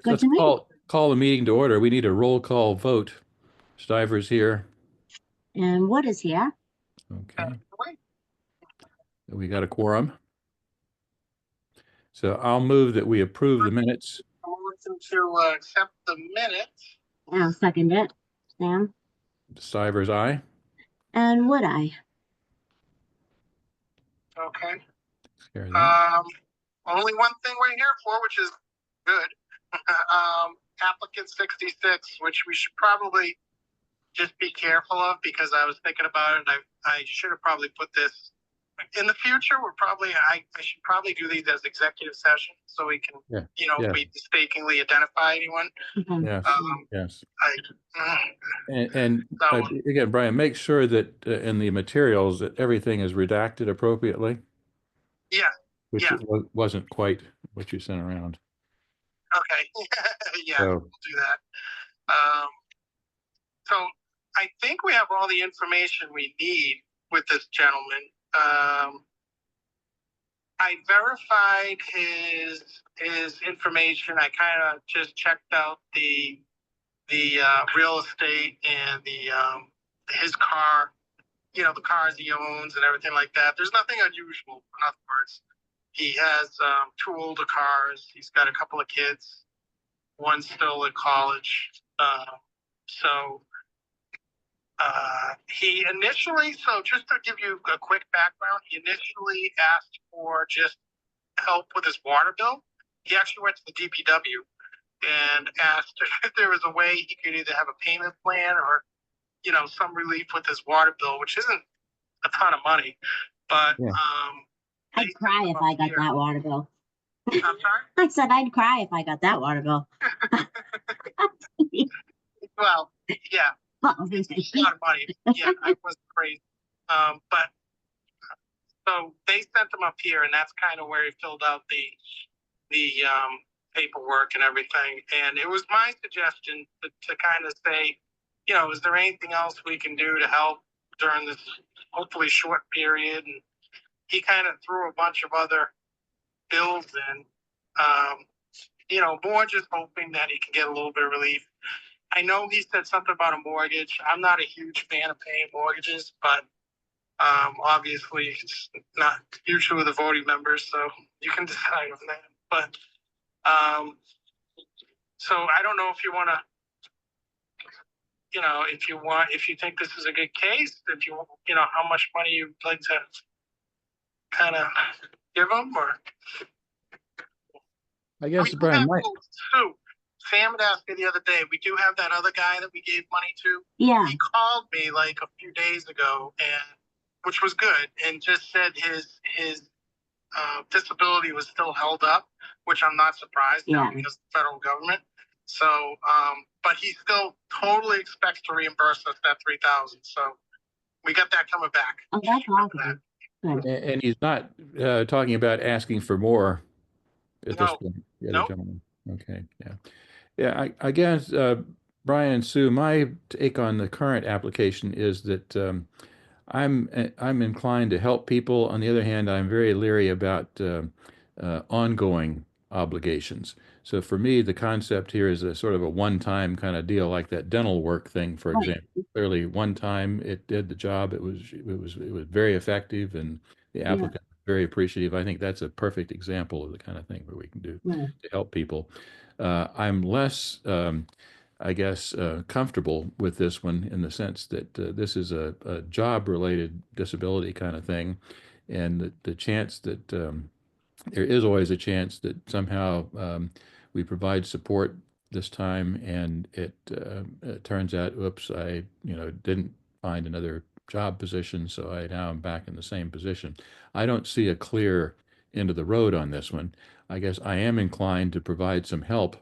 Good Let's to me. call the meeting to order. We need a roll call vote. Stiver's here. And what is here? Okay. We got a quorum. So I'll move that we approve the minutes. Motion to accept the minutes. I'll second it. Sam. Stiver's aye. And would I? Okay. Scare that. Only one thing we're here for, which is good. Applicant 66, which we should probably just be careful of, because I was thinking about it, and I should have probably put this in the future. I should probably do these as executive sessions so we can, Yeah. if we mistakenly identify anyone. Mhm. Yes. Yes. I, And So- again, Brian, make sure that in the materials that everything is redacted appropriately, yeah, which Yeah. wasn't quite what you sent around. okay. Yeah, So, we'll do that. So I think we have all the information we need with this gentleman. I verified his information. I kind of just checked out the real estate and his car, the cars he owns and everything like that. There's nothing unusual. In other words, he has 2 older cars. He's got a couple of kids. One's still at college. So he initially, so just to give you a quick background, he initially asked for just help with his water bill. He actually went to the DPW and asked if there was a way he could either have a payment plan or, some relief with his water bill, which isn't a ton of money. But Yeah. I'd cry if I got that water bill. I'm sorry? I said I'd cry if I got that water bill. Well, yeah. Well, It's a lot of money. Yeah, I was crazy. But so they sent him up here, and that's kind of where he filled out the paperwork and everything. And it was my suggestion to kind of say, is there anything else we can do to help during this hopefully short period? And he kind of threw a bunch of other bills in, more just hoping that he can get a little bit of relief. I know he said something about a mortgage. I'm not a huge fan of paying mortgages, but obviously it's not usually with the voting members, so you can decide on that. But so I don't know if you want to, if you think this is a good case, if you how much money you'd like to kind of give them, or I guess, Brian, Sue, Sam had asked me the other day, we do have that other guy that we gave money to. Yeah. He called me like a few days ago, and which was good, and just said his disability was still held up, which I'm not surprised now because of the federal government. So, but he still totally expects to reimburse us that $3,000. So we got that coming back. Oh, that's awesome. Good. and he's not talking about asking for more at this point. The other Nope. gentleman. Okay. Yeah. Yeah. I guess, Brian and Sue, my take on the current application is that I'm inclined to help people. On the other hand, I'm very leery about ongoing obligations. So for me, the concept here is a sort of a one-time kind of deal, like that dental work thing, for Right. example. Clearly, one time it did the job. It was very effective, and the applicant was very appreciative. I think that's a perfect example of the kind of thing where we can do Right. to help people. I'm less I guess, comfortable with this one in the sense that this is a job-related disability kind of thing, and the chance that there is always a chance that somehow we provide support this time, and it turns out, oops, I didn't find another job position, so I now am back in the same position. I don't see a clear end of the road on this one. I guess I am inclined to provide some help.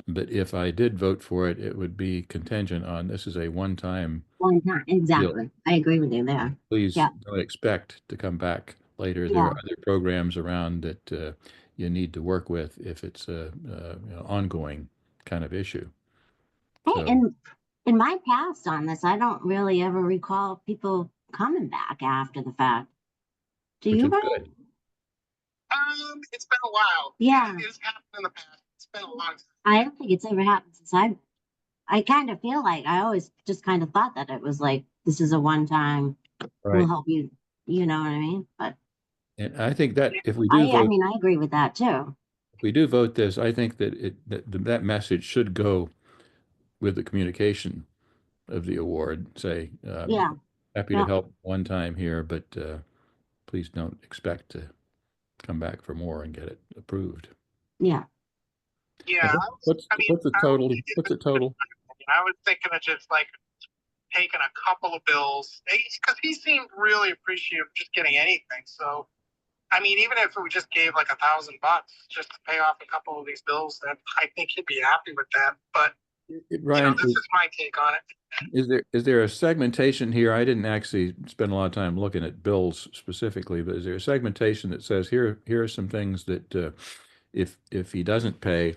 But if I did vote for it, it would be contingent on this is a one-time. One time. Exactly. I agree with you there. Please Yeah. don't expect to come back later. There Yeah. are other programs around that you need to work with if it's a ongoing kind of issue. Hey, So, and in my past on this, I don't really ever recall people coming back after the fact. Do which you, is Brian? good. It's been a while. Yeah. It's happened in the past. It's been a long time. I don't think it's ever happened since I kind of feel like I always just kind of thought that it was like, this is a one time, we'll Right. help you, you know what I mean? But And I think that if we do I vote, mean, I agree with that too. if we do vote this, I think that that message should go with the communication of the award. Say, Yeah, happy to yeah, help one time here, but please don't expect to come back for more and get it approved. yeah. Yeah, And what's the total? What's the total? I was thinking of just like taking a couple of bills because he seemed really appreciative of just getting anything. So, I mean, even if we just gave like $1,000 just to pay off a couple of these bills, that I think he'd be happy with that. But Ryan, this is my take on it. is there a segmentation here? I didn't actually spend a lot of time looking at bills specifically, but is there a segmentation that says here are some things that if he doesn't pay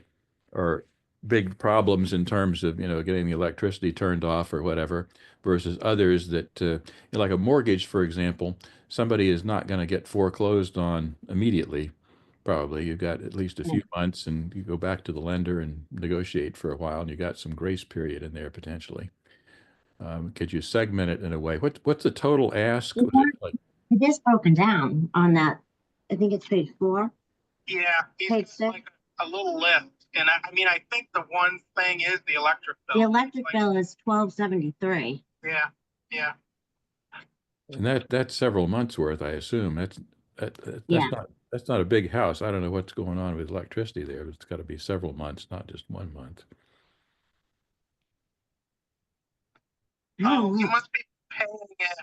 are big problems in terms of getting the electricity turned off or whatever, versus others that like a mortgage, for example, somebody is not going to get foreclosed on immediately. Probably you've got at least a few months, and you go back to the lender and negotiate for a while, and you got some grace period in there potentially. Could you segment it in a way? What's the total ask? Was it like, It is broken down on that. I think it's page 4. Yeah, Page it's 6. like a little lift. And I mean, I think the one thing is the electric bill. The electric Like, bill is $12.73. Yeah, yeah. and that's several months worth, I assume. Yeah. That's not a big house. I don't know what's going on with electricity there, but it's got to be several months, not just 1 month. Oh, you must be paying it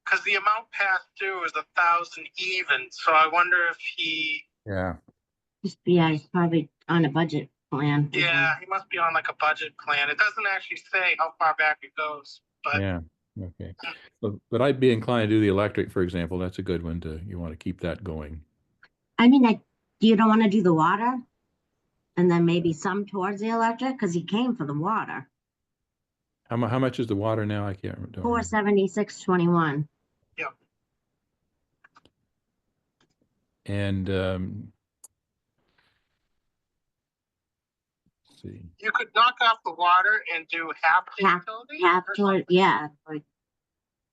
because the amount past due is 1,000 even. So I wonder if he. Yeah. Yeah, he's probably on a budget plan. Yeah, he must be on like a budget plan. It doesn't actually say how far back it goes, but Yeah. Okay. But I'd be inclined to do the electric, for example. That's a good one you want to keep that going. I mean, you don't want to do the water and then maybe some towards the electric because he came for the water. How much is the water now? I can't remember. 476.21. yeah. And let's see. You could knock off the water and do half the utility. Half or toward, something. yeah. Like,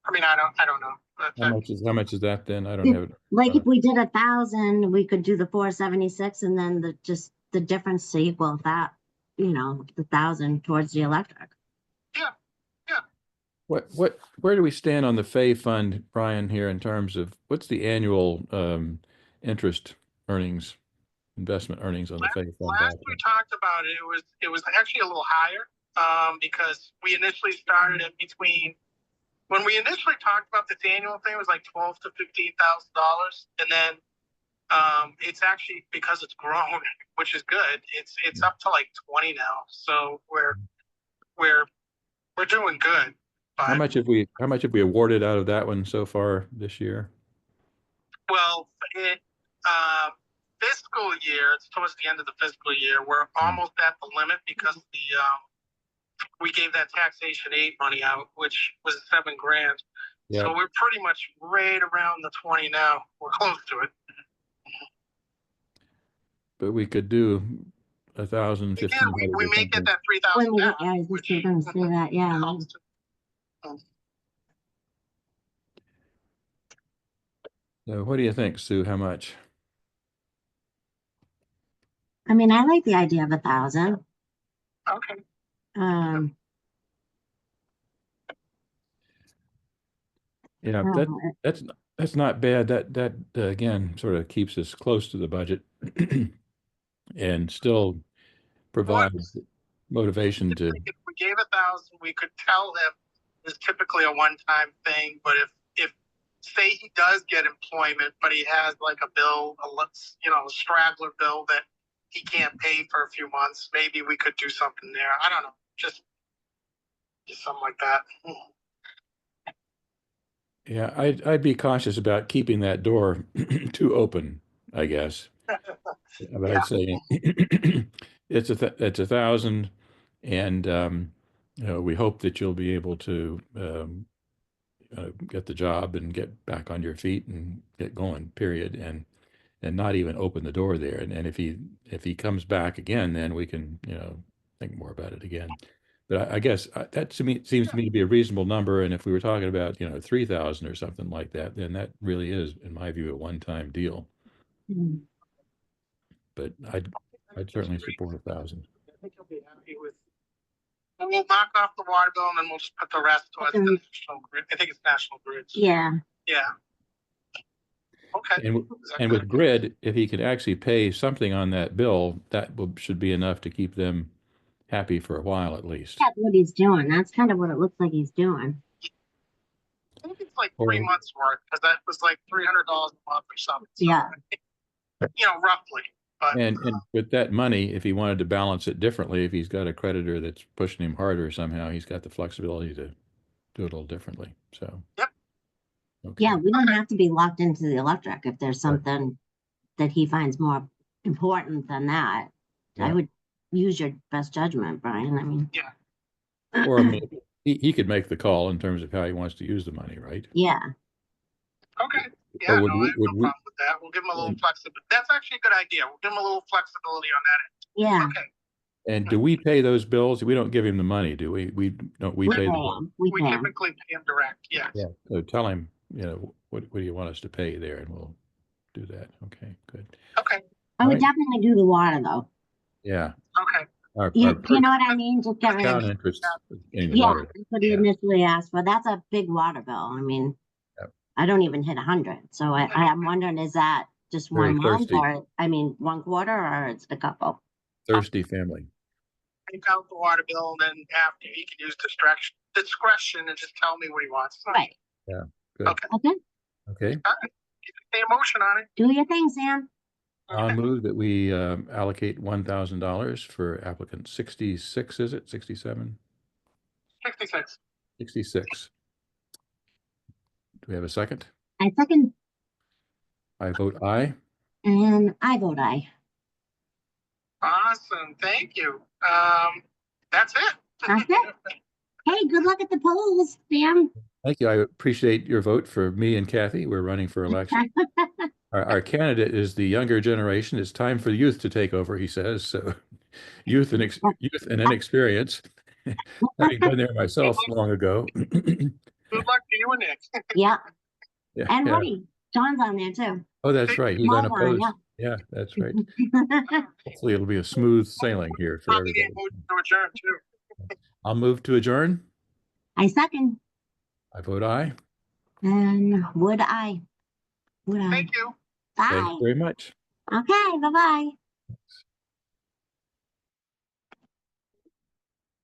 I mean, I don't know. How much is that then? I don't have it. like if we did 1,000, we could do the 476 and then the difference to equal that, the 1,000 towards the electric. Yeah, yeah. Where do we stand on the FAY fund, Brian, here in terms of what's the annual interest earnings, investment earnings on the FAY fund? Last we talked about it, it was actually a little higher because we initially started it when we initially talked about this annual thing, it was like $12,000 to $15,000, and then it's actually, because it's grown, which is good. It's up to like 20 now, so we're doing good. But, How much have we awarded out of that one so far this year? Well, fiscal year, it's towards the end of the fiscal year. We're almost at the limit because we gave that taxation aid money out, which was $7,000. Yeah. So we're pretty much right around the 20 now. We're close to it. But we could do 1,000, Again, 1,500. we may get that 3,000 Yeah, back. I was just going to say that. Yeah. helps. So what do you think, Sue? How much? I mean, I like the idea of 1,000. Okay. Yeah, that's not bad. That again sort of keeps us close to the budget and still provides motivation to. If we gave 1,000, we could tell him it's typically a one-time thing. But if say he does get employment, but he has like a bill, a straggler bill that he can't pay for a few months, maybe we could do something there. I don't know, just something like that. Yeah, I'd be cautious about keeping that door too open, I guess. But I'd say it's 1,000, and we hope that you'll be able to get the job and get back on your feet and get going. Period. And and not even open the door there. And if he comes back again, then we can, think more about it again. But I guess that to me seems to me to be a reasonable number. And if we were talking about, 3,000 or something like that, then that really is, in my view, a one-time deal. Mm. But I'd certainly support 1,000. I think he'll be happy with. And we'll knock off the water bill and then we'll just put the rest towards the National Grid. I think it's National Grid. Yeah, Yeah. Okay. And, Is that and good? with Grid, if he could actually pay something on that bill, should be enough to keep them happy for a while at least. that's what he's doing. That's kind of what it looks like he's doing. I think it's like 3 Or- months worth because that was like $300 a month or something. So, Yeah. Roughly. But And with that money, if he wanted to balance it differently, if he's got a creditor that's pushing him harder somehow, he's got the flexibility to do it a little differently. So. Yep. Okay. Yeah, we don't have to be locked into the electric if there's something that he finds more important than that. I Yeah. would use your best judgment, Brian. I mean. Yeah. Or I mean, he could make the call in terms of how he wants to use the money, right? Yeah, okay. Yeah, Or would no, we- I have no would we- problem with that. We'll give him a little flexibility. That's actually a good idea. We'll give him a little flexibility on yeah. that. Okay. And do we pay those bills? We don't give him the money, do we? We We pay pay the. him. We We pay him. typically pay him direct. Yes. Yeah. So tell him, what do you want us to pay there, and we'll do that. Okay, good. Okay. I would Right. definitely do the water though. Yeah. Okay. Our You per know what I mean? Just get rid town of. interest in the Yeah, water. that's what he Yeah. initially asked for. That's a big water bill. I mean, Yep. I don't even hit 100. So I'm wondering, is that just Very one month thirsty. or, I mean, one quarter or it's a couple? Thirsty family. Take out the water bill and then after he can use discretion and just tell me what he wants. Right. Good. Okay. Okay. Okay. Say a motion on it. Do your thing, Sam. I'll move that we allocate $1,000 for applicant 66, is it? 67? 66. 66. Do we have a second? I second, I vote aye. and I vote aye. Awesome. Thank you. That's it. That's it. Hey, good luck at the polls, Sam. Thank you. I appreciate your vote for me and Kathy. We're running for election. Our candidate is the younger generation. It's time for youth to take over, he says. So youth and inexperience. Having been there myself long ago. Good luck to you and Nick. Yeah, Yeah, and yeah. Woody. John's on there too. Oh, that's right. He's Small one, unopposed. yeah. Yeah, that's right. Hopefully it'll be a smooth sailing here for Probably everybody. get motion to adjourn too. I'll move to adjourn. I second, I vote aye. and would I? Would I? Thank you. Thank Bye. you very much. Okay, bye-bye.